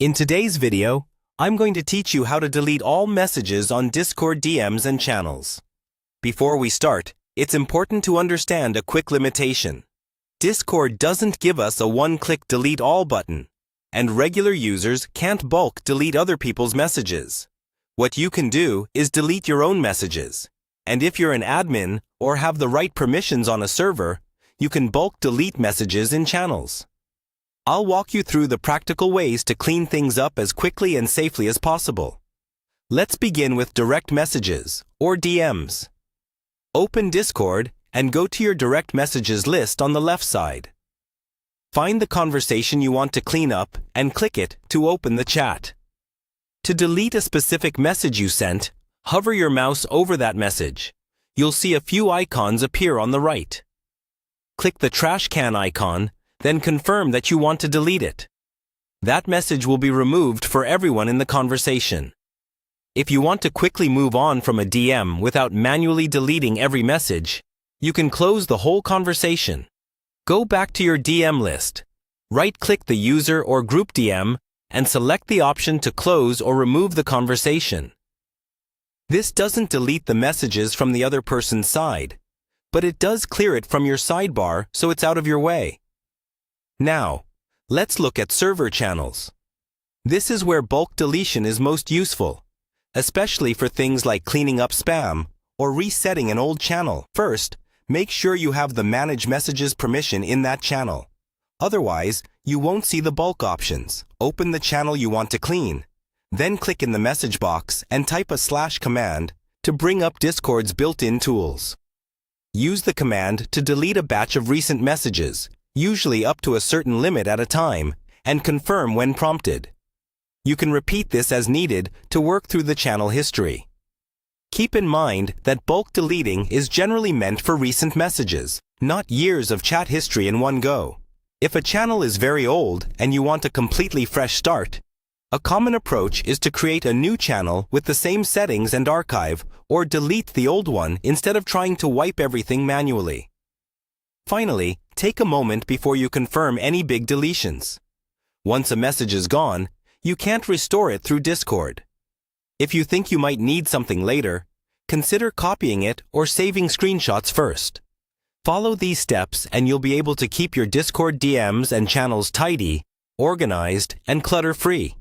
In today's video, I'm going to teach you how to delete all messages on Discord DMs and channels. Before we start, it's important to understand a quick limitation. Discord doesn't give us a one-click delete all button, and regular users can't bulk delete other people's messages. What you can do is delete your own messages, and if you're an admin or have the right permissions on a server, you can bulk delete messages in channels. I'll walk you through the practical ways to clean things up as quickly and safely as possible. Let's begin with direct messages, or DMs. Open Discord and go to your direct messages list on the left side. Find the conversation you want to clean up and click it to open the chat. To delete a specific message you sent, hover your mouse over that message. You'll see a few icons appear on the right. Click the trash can icon, then confirm that you want to delete it. That message will be removed for everyone in the conversation. If you want to quickly move on from a DM without manually deleting every message, you can close the whole conversation. Go back to your DM list. Right-click the user or group DM and select the option to close or remove the conversation. This doesn't delete the messages from the other person's side, but it does clear it from your sidebar so it's out of your way. Now, let's look at server channels. This is where bulk deletion is most useful, especially for things like cleaning up spam or resetting an old channel. First, make sure you have the Manage Messages permission in that channel. Otherwise, you won't see the bulk options. Open the channel you want to clean. Then click in the message box and type a / command to bring up Discord's built-in tools. Use the command to delete a batch of recent messages, usually up to a certain limit at a time, and confirm when prompted. You can repeat this as needed to work through the channel history. Keep in mind that bulk deleting is generally meant for recent messages, not years of chat history in one go. If a channel is very old and you want a completely fresh start, a common approach is to create a new channel with the same settings and archive, or delete the old one instead of trying to wipe everything manually. Finally, take a moment before you confirm any big deletions. Once a message is gone, you can't restore it through Discord. If you think you might need something later, consider copying it or saving screenshots first. Follow these steps and you'll be able to keep your Discord DMs and channels tidy, organized, and clutter-free.